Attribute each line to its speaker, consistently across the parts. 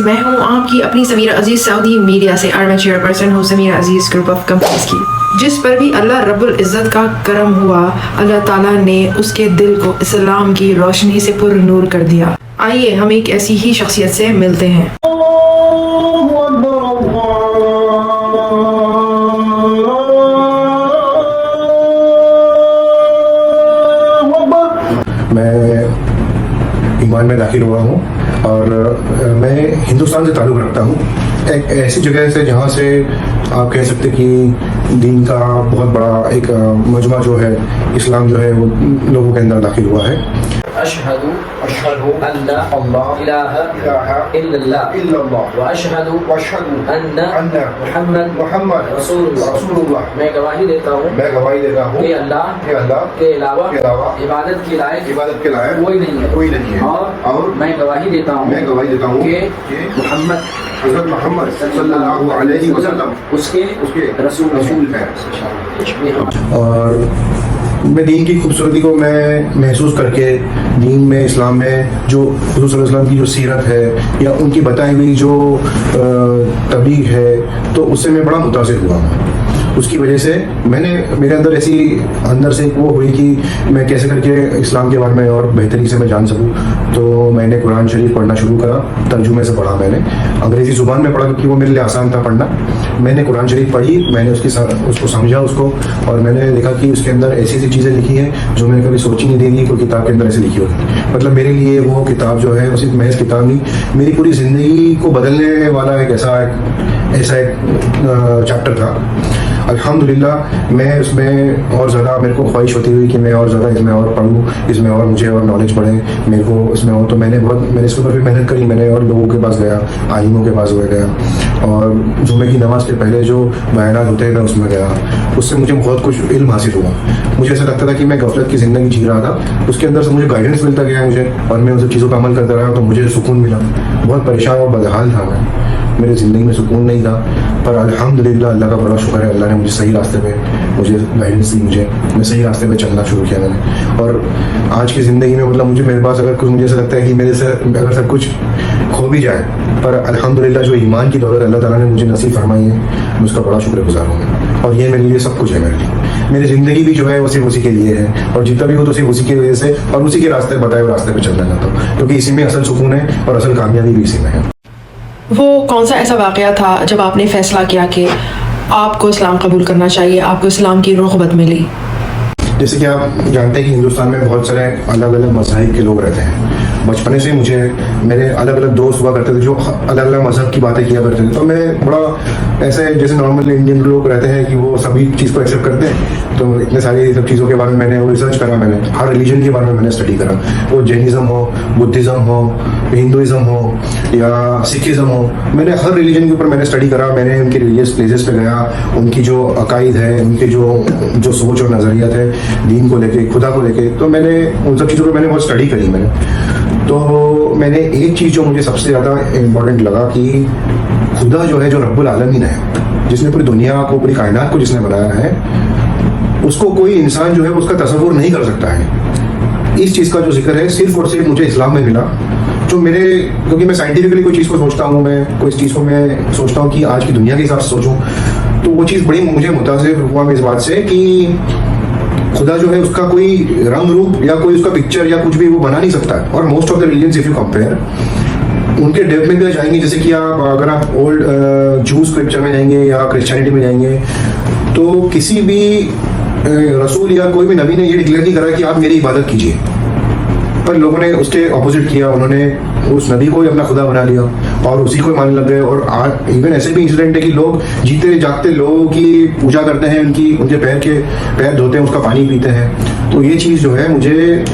Speaker 1: Guys, मैं हूँ आपकी अपनी समीरा अजीज सऊदी मीडिया से और मैं चेयरपर्सन हूँ समीरा अजीज ग्रुप ऑफ कंपनीज की। जिस पर भी अल्लाह रब्बुल इज़्ज़त का करम हुआ, अल्लाह ताला ने उसके दिल को इस्लाम की रोशनी से पुर नूर कर दिया। आइए हम एक ऐसी ही शख्सियत से मिलते हैं।
Speaker 2: मैं ईमान में दाखिल हुआ हूँ और मैं हिंदुस्तान से ताल्लुक़ रखता हूँ, एक ऐसी जगह से जहाँ से आप कह सकते कि दीन का बहुत बड़ा एक मजमा जो है, इस्लाम जो है वो लोगों के अंदर दाखिल हुआ है।
Speaker 3: अशहदु अल्ला इलाहा इल्लल्लाह व अशहदु अन्ना मुहम्मद रसूलुल्लाह। मैं गवाही देता हूँ कि अल्लाह के अलावा इबादत के लायक कोई नहीं है और मैं गवाही देता हूँ कि
Speaker 2: हज़रत मोहम्मद सल्लल्लाहु अलैहि वसल्लम उसके रसूल है। और मैं दीन की खूबसूरती को मैं महसूस करके दीन में, इस्लाम में जो हुज़ूर सल्लल्लाहु अलैहि वसल्लम की जो सीरत है या उनकी बताई हुई जो तबलीग है, तो उससे मैं बड़ा मुतासिर हुआ हूँ। उसकी वजह से मेरे अंदर ऐसी अंदर से वो हुई कि मैं कैसे करके इस्लाम के बारे में और बेहतरी से मैं जान सकूं। तो मैंने कुरान शरीफ पढ़ना शुरू करा, तर्जुमे से पढ़ा। मैंने अंग्रेज़ी ज़ुबान में पढ़ा क्योंकि वो मेरे लिए आसान था पढ़ना। मैंने कुरान शरीफ पढ़ी, मैंने उसको समझा और मैंने देखा कि उसके अंदर ऐसी ऐसी चीज़ें लिखी हैं जो मैंने कभी सोची नहीं थी कि कोई किताब के अंदर ऐसे लिखी होगी। मतलब मेरे लिए वो किताब जो है, वो सिर्फ महज किताब नहीं, मेरी पूरी ज़िंदगी को बदलने वाला एक ऐसा चैप्टर था। अल्हम्दुलिल्लाह मैं उसमें और ज़्यादा मेरे को ख्वाहिश होती हुई कि मैं और ज़्यादा इसमें और पढ़ूँ, इसमें और मुझे और नॉलेज बढ़े मेरे को इसमें और। तो मैंने इसके ऊपर भी मेहनत करी। मैंने और लोगों के पास गया, आलिमों के पास गया और जुमे की नमाज़ के पहले जो बयानात होते हैं मैं उसमें गया। उससे मुझे बहुत कुछ इल्म हासिल हुआ। मुझे ऐसा लगता था कि मैं गफलत की ज़िंदगी जी रहा था, उसके अंदर से मुझे गाइडेंस मिलता गया मुझे, और मैं उन सब चीज़ों पर अमल करता रहा तो मुझे सुकून मिला। बहुत परेशान और बदहाल था मैं, मेरी ज़िंदगी में सुकून नहीं था, पर अल्हम्दुलिल्लाह अल्लाह का बड़ा शुक्र है, अल्लाह ने मुझे सही रास्ते पे मुझे गाइडेंस दी। मैं सही रास्ते पे चलना शुरू किया मैंने। और आज की ज़िंदगी में मतलब मेरे पास अगर कुछ, मुझे ऐसा लगता है कि मेरे से अगर सब कुछ खो भी जाए, पर अल्हम्दुलिल्लाह जो ईमान की दौलत अल्लाह ताला ने मुझे नसीब फरमाई है, मैं उसका बड़ा शुक्रगुज़ार हूँ। और ये मेरे लिए सब कुछ है। मेरे लिए मेरी ज़िंदगी भी जो है वो सिर्फ उसी के लिए है, और जितना भी हो तो सिर्फ उसी की वजह से और उसी के रास्ते बताए हुए रास्ते पे चलना चाहता हूँ, क्योंकि इसी में असल सुकून है और असल कामयाबी भी इसी में है।
Speaker 1: वो कौन सा ऐसा वाक़या था जब आपने फ़ैसला किया कि आपको इस्लाम कबूल करना चाहिए, आपको इस्लाम की रुग़बत मिली?
Speaker 2: जैसे कि आप जानते हैं कि हिंदुस्तान में बहुत सारे अलग अलग मज़ाहिब के लोग रहते हैं। बचपने से मेरे अलग अलग दोस्त हुआ करते थे जो अलग अलग मज़हब की बातें किया करते थे। तो मैं बड़ा ऐसे, जैसे नॉर्मल इंडियन लोग रहते हैं कि वो सभी चीज़ को एक्सेप्ट करते हैं, तो इतने सारी सब चीज़ों के बारे में मैंने रिसर्च करा। मैंने हर रिलीजन के बारे में मैंने स्टडी करा, वो जैनिज़्म हो, बुद्धिज़्म हो, हिंदुज़्म हो या सिखिज़्म हो। मैंने हर रिलीजन के ऊपर मैंने स्टडी करा। मैंने उनके रिलीजियस प्लेसेस पे गया, उनकी जो अकायद है, उनके जो सोच और नज़रियात है दीन को लेके, खुदा को लेके, तो मैंने उन सब चीज़ों पर मैंने बहुत स्टडी करी मैंने। तो मैंने एक चीज़ जो मुझे सबसे ज़्यादा इम्पोर्टेंट लगा कि खुदा जो है, जो रब्बुल आलमीन है, जिसने पूरी दुनिया को, पूरी कायनात को जिसने बनाया है, उसको कोई इंसान जो है उसका तसव्वुर नहीं कर सकता है। इस चीज़ का जो जिक्र है सिर्फ और सिर्फ मुझे इस्लाम में मिला। जो क्योंकि मैं साइंटिफिकली कोई चीज़ को सोचता हूँ, मैं कोई चीज़ को मैं सोचता हूँ कि आज की दुनिया के हिसाब से सोचूं, तो वो चीज़ बड़ी मुझे मुतासिर हुआ इस बात से कि खुदा जो है उसका कोई रंग रूप या कोई उसका पिक्चर या कुछ भी वो बना नहीं सकता है। और most of the religions if you compare उनके डेप्थ में भी जाएंगे, जैसे कि अगर आप ओल्ड जूस स्क्रिप्चर में जाएंगे या क्रिश्चियनिटी में जाएंगे, तो किसी भी रसूल या कोई भी नबी ने ये डिक्लेयर नहीं करा कि आप मेरी इबादत कीजिए, पर लोगों ने उसके ऑपोजिट किया। उन्होंने उस नबी को ही अपना खुदा बना लिया और उसी को मानने लग गए। और आज इवन ऐसे भी इंसिडेंट है कि लोग जीते जागते लोगों की पूजा करते हैं, उनके पैर धोते हैं, उसका पानी पीते हैं। तो ये चीज़ जो है मुझे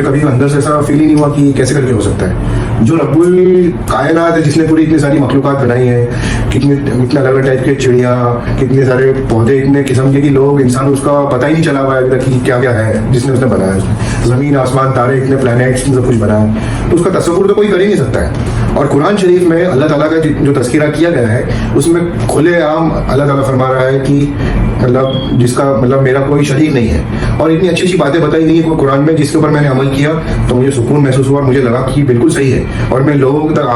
Speaker 2: कभी अंदर से ऐसा फील ही नहीं हुआ कि कैसे करके हो सकता है। जो रब्बुल कायनात है, जिसने पूरी इतनी सारी मखलूकात बनाई है, कितने अलग अलग टाइप के चिड़िया, कितने सारे पौधे, इतने किस्म के कि लोग इंसान उसका पता ही नहीं चला हुआ है कि क्या क्या है जिसने उसने बनाया है। ज़मीन आसमान तारे, इतने प्लैनेट्स, सब कुछ बनाया है, तो उसका तस्वुर तो कोई कर ही नहीं सकता है। और कुरान शरीफ में अल्लाह ताला का जो तज़किरा किया गया है उसमें खुलेआम अल्लाह ताला फरमा रहा है कि मतलब जिसका मतलब मेरा कोई शरीक नहीं है, और इतनी अच्छी अच्छी बातें बताई गई है कुरान में जिसके ऊपर मैंने अमल किया तो मुझे सुकून महसूस हुआ और मुझे लगा कि बिल्कुल सही है। और मैं लोगों तक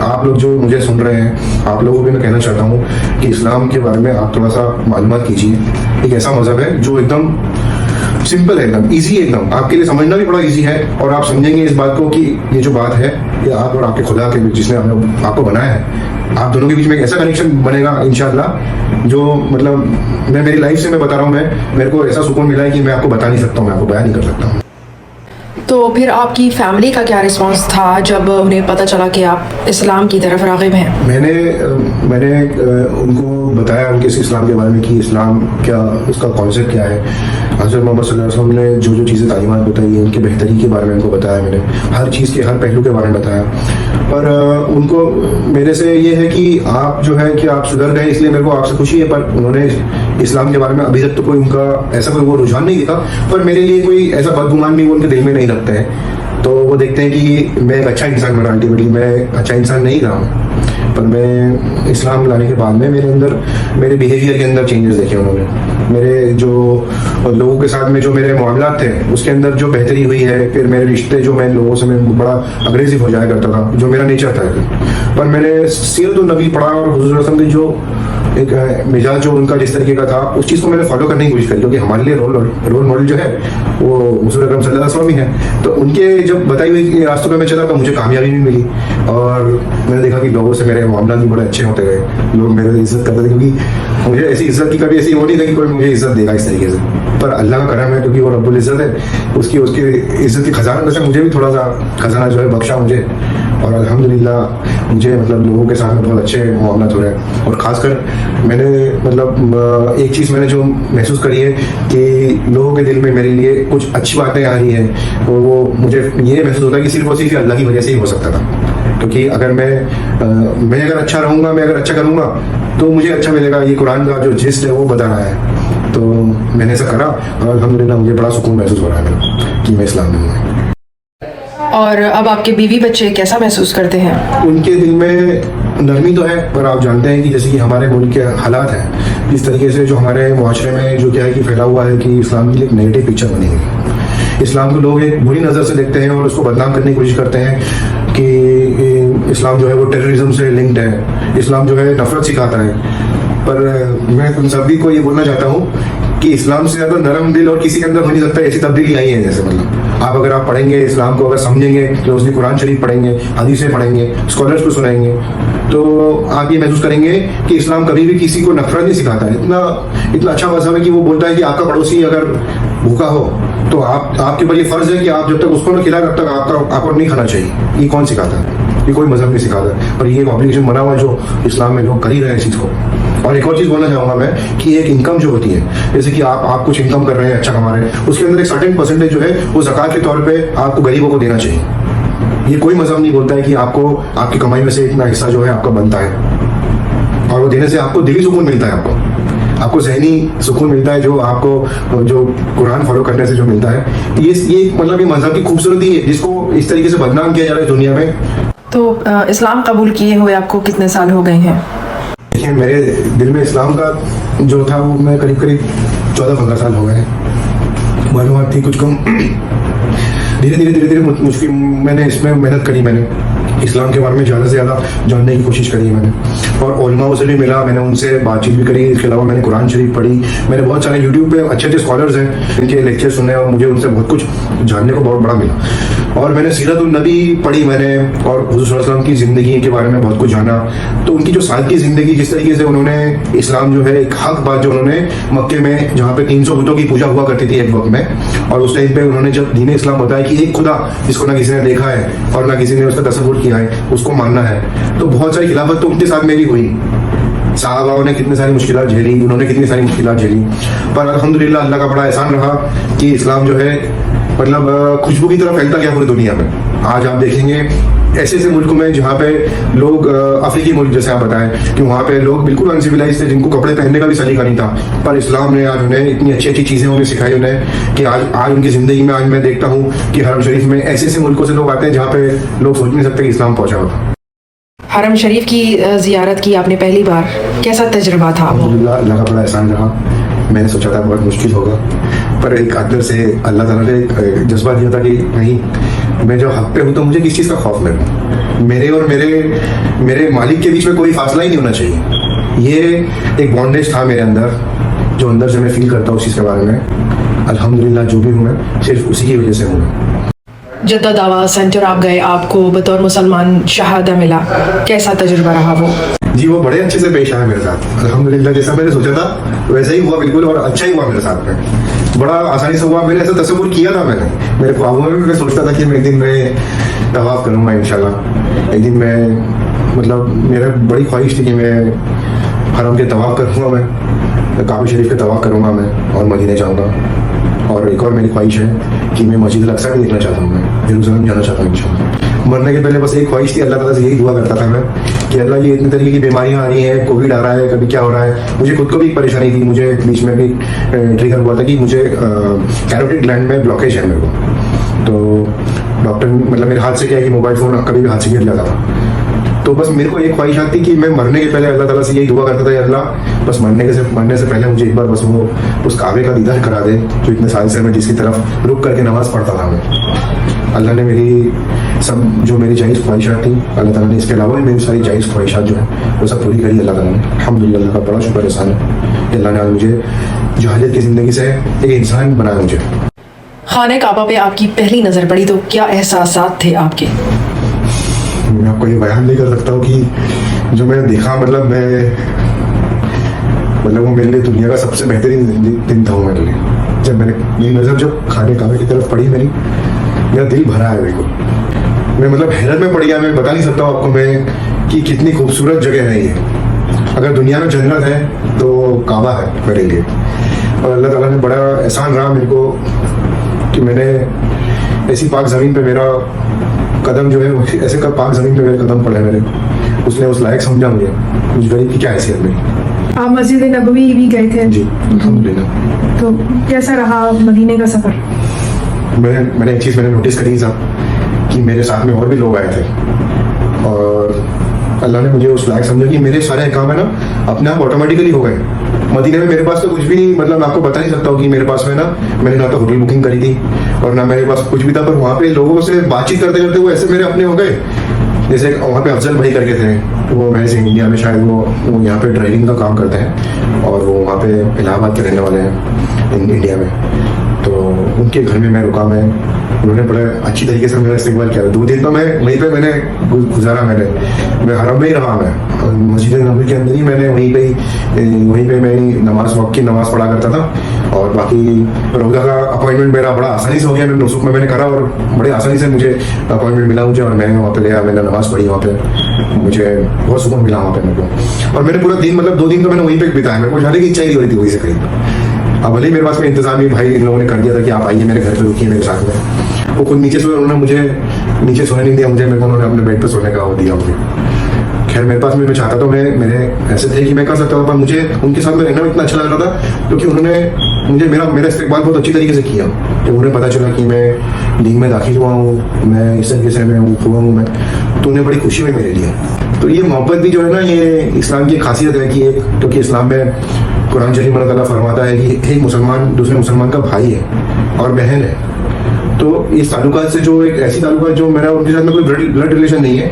Speaker 2: आप लोग जो मुझे सुन रहे हैं, आप लोगों को भी मैं कहना चाहता हूँ कि इस्लाम के बारे में आप थोड़ा सा मालूमात कीजिए। एक ऐसा मज़हब है जो एकदम सिंपल है, एकदम ईजी है, एकदम आपके लिए समझना भी बड़ा ईजी है, और आप समझेंगे इस बात को कि ये जो बात है ये आप और आपके खुदा के बीच जिसने आपको बनाया है, आप दोनों के बीच में एक ऐसा कनेक्शन बनेगा इंशाअल्लाह जो मतलब मैं मेरी लाइफ से मैं बता रहा हूँ, मेरे को ऐसा सुकून मिला है कि मैं आपको बता नहीं सकता हूँ, मैं आपको बयान नहीं कर सकता हूँ।
Speaker 1: तो फिर आपकी फैमिली का क्या रिस्पांस था जब उन्हें पता चला कि आप इस्लाम की तरफ राग़िब हैं?
Speaker 2: मैंने उनको बताया उनके इस्लाम के बारे में कि इस्लाम क्या, उसका कॉन्सेप्ट क्या है। हज़रत मोहम्मद सल्लल्लाहु अलैहि वसल्लम ने जो जो चीज़ें तालीमात बताई है उनके बेहतरी के बारे में उनको बताया, मैंने हर चीज़ के हर पहलू के बारे में बताया। पर उनको मेरे से ये है कि आप जो है कि आप सुधर गए इसलिए मेरे को आपसे खुशी है, पर उन्होंने इस्लाम के बारे में अभी तक तो कोई उनका ऐसा कोई वो रुझान नहीं दिखा, पर मेरे लिए कोई ऐसा बदगुमान भी वो उनके दिल में नहीं रखते हैं। तो वो देखते हैं कि मैं एक अच्छा इंसान बना, अल्टीमेटली मैं अच्छा इंसान नहीं रहा हूँ, पर मैं इस्लाम लाने के बाद में मेरे अंदर मेरे बिहेवियर के अंदर चेंजेस देखे उन्होंने, मेरे जो लोगों के साथ में जो मेरे मामलात थे उसके अंदर जो बेहतरी हुई है। फिर मेरे रिश्ते जो मैं लोगों से मैं बड़ा अग्रेसिव हो जाया करता था, जो मेरा नेचर था, पर मैंने सीरत नबी पढ़ा और हुज़ूर रसूल की जो एक मिजाज जो उनका जिस तरीके का था उस चीज़ को मैंने फॉलो करने की कोशिश करी, क्योंकि हमारे लिए रोल मॉडल जो है वो हुज़ूर अकरम सल्लल्लाहु अलैहि वसल्लम ही है। तो उनके जब बताई हुई रास्तों पे मैं चला तो मुझे कामयाबी भी मिली, और मैंने देखा कि लोगों से मेरे मामला भी बड़े अच्छे होते गए, लोग मेरे इज्जत करते थे, क्योंकि मुझे ऐसी इज्जत की कभी ऐसी वो नहीं था कि कोई मुझे इज्जत देगा इस तरीके से, पर अल्लाह का करम है क्योंकि वो रब्बुल इज़्ज़त है, उसकी इज्जत की खजाना में से मुझे भी थोड़ा सा खजाना जो है बख्शा मुझे, और अल्हम्दुलिल्लाह मुझे मतलब लोगों के साथ में बहुत अच्छे मामला हो रहे हैं। और ख़ासकर मैंने मतलब एक चीज़ मैंने जो महसूस करी है कि लोगों के दिल में मेरे लिए कुछ अच्छी बातें आ रही हैं, तो वो मुझे ये महसूस होता है कि सिर्फ और सिर्फ अल्लाह की वजह से ही हो सकता था, क्योंकि अगर मैं अगर अच्छा रहूँगा, मैं अगर अच्छा करूँगा तो मुझे अच्छा मिलेगा। ये कुरान का जो जिस्ट है वो बता रहा है, तो मैंने ऐसा करा और अल्हम्दुलिल्लाह मुझे बड़ा सुकून महसूस हो रहा है मेरा कि मैं इस्लाम में हूँ।
Speaker 1: और अब आपके बीवी बच्चे कैसा महसूस करते हैं?
Speaker 2: उनके दिल में नरमी तो है, पर आप जानते हैं कि जैसे कि हमारे मुल्क के हालात हैं, इस तरीके से जो हमारे मुआशरे में जो क्या है कि फैला हुआ है कि इस्लाम की एक नेगेटिव पिक्चर बनी हुई है। इस्लाम को लोग एक बुरी नज़र से देखते हैं और उसको बदनाम करने की कोशिश करते हैं कि इस्लाम जो है वो टेररिज्म से लिंक्ड है, इस्लाम जो है नफरत सिखाता है। पर मैं तुम सभी को ये बोलना चाहता हूँ कि इस्लाम से ज़्यादा नरम दिल और किसी के अंदर हो नहीं सकता, ऐसी तब्दीली आई है। जैसे मतलब अगर आप पढ़ेंगे इस्लाम को, अगर समझेंगे, क्लोजली कुरान शरीफ पढ़ेंगे, हदीसें पढ़ेंगे, स्कॉलर्स को सुनाएंगे, तो आप ये महसूस करेंगे कि इस्लाम कभी भी किसी को नफरत नहीं सिखाता है। इतना अच्छा मज़हब है कि वो बोलता है कि आपका पड़ोसी अगर भूखा हो तो आपके ऊपर ये फ़र्ज़ है कि आप जब तक उसको न खिला तब तक आपको नहीं खाना चाहिए। ये कौन सिखाता है? ये कोई मज़हब नहीं सिखाता, और ये एक ऑब्लिगेशन बना हुआ है जो इस्लाम में लोग कर ही रहे हैं इस चीज़ को। और एक और चीज़ बोलना चाहूँगा मैं कि एक इनकम जो होती है, जैसे कि आप कुछ इनकम कर रहे हैं, अच्छा कमा रहे हैं, उसके अंदर एक सर्टेन परसेंटेज जो है वो ज़कात के तौर पे आपको गरीबों को देना चाहिए। ये कोई मज़हब नहीं बोलता है कि आपको आपकी कमाई में से इतना हिस्सा जो है आपका बनता है, और वो देने से आपको दिली सुकून मिलता है, आपको ज़हनी सुकून मिलता है, जो आपको जो कुरान फॉलो करने से जो मिलता है। ये मतलब ये मज़हब की खूबसूरती है जिसको इस तरीके से बदनाम किया जा रहा है दुनिया में।
Speaker 1: तो इस्लाम कबूल किए हुए आपको कितने साल हो गए हैं?
Speaker 2: देखिए, मेरे दिल में इस्लाम का जो था वो मैं करीब 14-15 साल हो गए। मालूमात थी कुछ कम, धीरे धीरे मुश्किल मैंने इसमें मेहनत करी, मैंने इस्लाम के बारे में ज़्यादा से ज़्यादा जानने की कोशिश करी मैंने, और उलमाओं से भी मिला, मैंने उनसे बातचीत भी करी। इसके अलावा मैंने कुरान शरीफ पढ़ी, मैंने बहुत सारे यूट्यूब पे अच्छे स्कॉलर्स हैं इनके लेक्चर सुने, और मुझे उनसे बहुत कुछ जानने को बहुत बड़ा मिला। और मैंने सीरत नबी पढ़ी मैंने, और हुज़ूर सल्लल्लाहु अलैहि वसल्लम की ज़िंदगी के बारे में बहुत कुछ जाना। तो उनकी जो सादगी ज़िंदगी, जिस तरीके से उन्होंने इस्लाम जो है एक हक बात जो उन्होंने मक्के में जहाँ पे 300 बुतों की पूजा हुआ करती थी एक वक्त में, और उस टाइम पे उन्होंने जब दीन इस्लाम बताया कि एक खुदा जिसको ना किसी ने देखा है और ना किसी ने उसका तसव्वुर किया है, उसको मानना है, तो बहुत सारी खिलाफत तो उनके साथ में भी हुई। साहबाओं ने कितनी सारी मुश्किलात झेली, उन्होंने कितनी सारी मुश्किलात झेली, पर अल्हम्दुलिल्लाह अल्लाह का बड़ा एहसान रहा कि इस्लाम जो है मतलब खुशबू की तरफ फैलता गया पूरी दुनिया में। आज आप देखेंगे ऐसे ऐसे मुल्कों में जहाँ पे लोग अफ्रीकी मुल्क जैसे आप बताएं कि वहाँ पे लोग बिल्कुल अनसिविलाइज थे, जिनको कपड़े पहनने का भी सलीका नहीं था, पर इस्लाम ने आज उन्हें इतनी अच्छी अच्छी चीज़ें उन्हें सिखाई उन्हें कि आज उनकी ज़िंदगी में आज मैं देखता हूँ कि हरम शरीफ में ऐसे ऐसे मुल्कों से लोग आते हैं जहाँ पे लोग सोच नहीं सकते कि इस्लाम पहुँचा होता।
Speaker 1: हरम शरीफ की ज़ियारत की आपने पहली बार, कैसा तजुर्बा था वो?
Speaker 2: अल्लाह का बड़ा एहसान रहा। मैंने सोचा था बहुत मुश्किल होगा, पर एक अंदर से अल्लाह ताला ने एक जज्बा दिया था कि नहीं, मैं जब हक पे हूँ तो मुझे किस चीज़ का खौफ नहीं। मेरे और मेरे मालिक के बीच में कोई फासला ही नहीं होना चाहिए। ये एक बॉन्डेज था मेरे अंदर, जो अंदर से मैं फील करता हूँ उस चीज़ के बारे में। अल्हम्दुलिल्लाह जो भी हूँ मैं सिर्फ उसी की वजह से हूँ।
Speaker 1: जद्दा दावा सेंटर आप गए, आपको बतौर मुसलमान शहादा मिला, कैसा तजुर्बा रहा वो?
Speaker 2: जी वो बड़े अच्छे से पेश आया मेरे साथ, अल्हम्दुलिल्लाह जैसा मैंने सोचा था वैसा ही हुआ बिल्कुल, और अच्छा ही हुआ मेरे साथ में, बड़ा आसानी से हुआ। मैंने ऐसा तस्वीर किया था, मैंने मेरे ख्वाबों में मैं सोचता था कि मैं एक दिन मैं तवाफ करूँगा इंशाल्लाह, एक दिन मैं मतलब मेरा बड़ी ख्वाहिश थी कि मैं हरम के तवाफ करूँगा, मैं काबा शरीफ के तवाफ करूँगा मैं, और मदीने जाऊँगा। और एक और मेरी ख्वाहिश है कि मैं मस्जिद अल-अक्सा भी देखना चाहता हूँ, मैं जेरूसलम जाना चाहता हूँ इंशाल्लाह। मरने के पहले बस एक ख्वाहिश थी, अल्लाह ताला से यही दुआ करता था मैं कि अल्लाह ये इतनी तरीके की बीमारियां आ रही हैं, कोविड आ रहा है, कभी क्या हो रहा है। मुझे खुद को भी एक परेशानी थी, मुझे बीच में भी ट्रिगर हुआ था कि मुझे कैरोटिड ग्लैंड में ब्लॉकेज है मेरे को। तो डॉक्टर मतलब मेरे हाथ से क्या है कि मोबाइल फ़ोन कभी भी हाथ से गिर जाता था। तो बस मेरे को एक ख्वाहिश आती कि मैं मरने के पहले अल्लाह ताला से यही दुआ करता था, अल्लाह बस मरने से पहले मुझे एक बार बस वो उस काबे का दीदार करा दे जो इतने साल से मैं जिसकी तरफ रुक करके नमाज पढ़ता था मैं। अल्लाह ने मेरी सब जो मेरी जायज़ ख्वाहिशात थी, अल्लाह ताला ने इसके अलावा भी मेरी सारी जायज़ ख्वाहिशात जो है वो सब पूरी करी अल्लाह ताला ने। अल्हम्दुलिल्लाह का बड़ा शुक्र एहसान है कि अल्लाह ने आज मुझे जहालियत की ज़िंदगी से एक इंसान बनाया मुझे।
Speaker 1: खाने काबा पे आपकी पहली नज़र पड़ी तो क्या एहसासात थे आपके?
Speaker 2: मैं आपको ये बयान नहीं कर सकता हूँ कि जो मैंने देखा, मतलब वो मेरे लिए दुनिया का सबसे बेहतरीन दिन था वो मेरे लिए। जब मेरी नज़र जब खाने काबे की तरफ पड़ी मेरा दिल भरा है। मैं मतलब हैरत में पड़ गया। मैं बता नहीं सकता हूँ आपको मैं कि कितनी खूबसूरत जगह है ये। अगर दुनिया में जन्नत है तो काबा है मेरे लिए। और अल्लाह ताला ने बड़ा एहसान रहा मेरे को कि मैंने ऐसी पाक ज़मीन पे मेरा कदम जो है, ऐसे का पाक ज़मीन पे मेरे कदम पड़े मेरे, उसने उस लायक समझा मुझे गरीब की क्या हैसियत मेरी।
Speaker 4: आप मस्जिद नबवी भी गए थे?
Speaker 2: जी अल्हम्दुलिल्लाह।
Speaker 4: तो कैसा रहा मदीने का सफ़र?
Speaker 2: मैंने एक चीज़ मैंने नोटिस करी साहब कि मेरे साथ में और भी लोग आए थे, और अल्लाह ने मुझे उस लायक समझा कि मेरे सारे काम है ना अपने आप ऑटोमेटिकली हो गए। मदीने में मेरे पास तो कुछ भी नहीं, मतलब मैं आपको बता नहीं सकता हूँ कि मेरे पास में ना मैंने ना तो होटल बुकिंग करी थी और ना मेरे पास कुछ भी था, पर वहाँ पे लोगों से बातचीत करते करते वो ऐसे मेरे अपने हो गए। जैसे वहाँ पे अफजल भाई करके थे, वो वैसे इंडिया में शायद वो यहाँ पे ड्राइविंग का काम करते हैं और वो वहाँ पे इलाहाबाद के रहने वाले हैं इंडिया में। तो उनके घर में मैं रुका, उन्होंने बड़े अच्छी तरीके से मेरा इस्तेमाल किया। 2 दिन तो मैं वहीं पे मैंने गुजारा। मैं हरम में ही रहा, मैं मस्जिद नबवी के अंदर ही मैंने वहीं पे मैं नमाज वक्त की नमाज पढ़ा करता था। और बाकी रोज़ा का अपॉइंटमेंट मेरा बड़ा आसानी से हो गया। मैंने नुसुक में मैंने करा और बड़े आसानी से मुझे अपॉइंटमेंट मिला मुझे, और मैं वहाँ पे गया, मैंने नमाज पढ़ी वहाँ पे, मुझे बहुत सुकून मिला वहाँ पे मेरे को। और मैंने पूरा दिन मतलब 2 दिन तो मैंने वहीं पे बिताया। मेरे को जाने की इच्छा ही हो रही थी वहीं से कहीं। अब भले मेरे पास में इंतजाम ही भाई इन लोगों ने कर दिया था कि आप आइए मेरे घर पे रुकिए मेरे साथ में। वो खुद नीचे सोए, उन्होंने मुझे नीचे सोने नहीं दिया, मेरे को उन्होंने अपने बेड पे सोने का वो दिया मुझे। खैर मेरे पास में मैं चाहता तो मेरे ऐसे थे कि मैं कर सकता था, पर मुझे उनके साथ में रहना इतना अच्छा लग रहा था क्योंकि उन्होंने मुझे मेरा इस्तेमाल बहुत अच्छी तरीके से किया। तो उन्हें पता चला कि मैं दीन में दाखिल हुआ हूँ, मैं इस तरीके से मैं हुआ हूँ मैं, तो उन्हें बड़ी खुशी हुई मेरे लिए। तो ये मोहब्बत भी जो है ना, ये इस्लाम की खासियत है कि एक क्योंकि इस्लाम में कुरान शरीफ में अल्लाह ताला फरमाता है कि एक मुसलमान दूसरे मुसलमान का भाई है और बहन है। तो इस ताल्लुकात से जो एक ऐसी ताल्लुकात जो मेरा उनके साथ में कोई ब्लड रिलेशन नहीं है,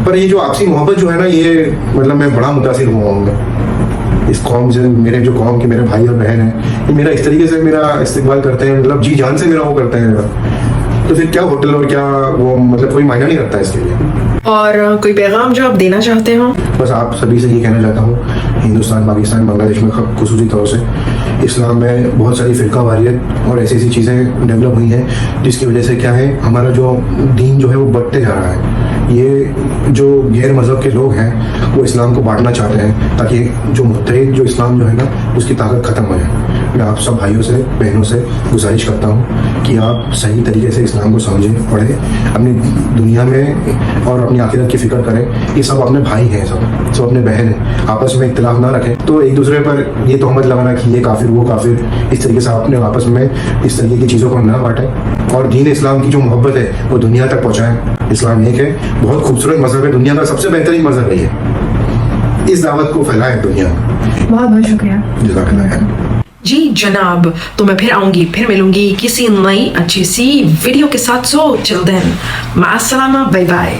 Speaker 2: पर ये जो आपसी मोहब्बत जो है ना, ये मतलब मैं बड़ा मुतासिर हुआ हूँ इस कौम से। मेरे जो कौम के मेरे भाई और बहन हैं, ये मेरा इस तरीके से मेरा इस्तेमाल करते हैं, मतलब जी जान से मेरा वो करते हैं मेरा। तो फिर क्या होटल और क्या वो मतलब कोई मायना नहीं रखता इसके लिए।
Speaker 1: और कोई पैगाम जो आप देना चाहते हो?
Speaker 2: बस आप सभी से ये कहना चाहता हूँ, हिंदुस्तान, पाकिस्तान, बांग्लादेश में खुसूसी तौर से इस्लाम में बहुत सारी फ़िरका वारियत और ऐसी ऐसी चीज़ें डेवलप हुई हैं जिसकी वजह से क्या है, हमारा जो दीन जो है वो बढ़ते जा रहा है। ये जो गैर मज़हब के लोग हैं वो इस्लाम को बांटना चाहते हैं ताकि जो मुत्तहिद जो इस्लाम जो है ना उसकी ताकत ख़त्म हो जाए। मैं आप सब भाइयों से बहनों से गुजारिश करता हूँ कि आप सही तरीके से इस्लाम को समझें, पढ़ें, अपनी दुनिया में और अपनी आखिरत की फिक्र करें। ये सब अपने भाई हैं, सब अपने बहन हैं। आपस में इख्तिलाफ ना रखें, तो एक दूसरे पर ये तहमत लगाना कि ये काफिर वो काफिर, इस तरीके से अपने आपस में इस तरीके की चीज़ों को ना बांटें और दीन इस्लाम की जो मोहब्बत है वो दुनिया तक पहुँचाएँ। इस्लाम एक है, बहुत खूबसूरत मजहब है, दुनिया का सबसे बेहतरीन मजहब है ये। इस दावत को फैलाएं दुनिया में।
Speaker 4: बहुत बहुत शुक्रिया।
Speaker 2: जज़ाकल्लाह खैर।
Speaker 1: जी जनाब, तो मैं फिर आऊंगी, फिर मिलूंगी किसी नई अच्छी सी वीडियो के साथ। सो चिल देन, माअस्सलामा, बाय बाय।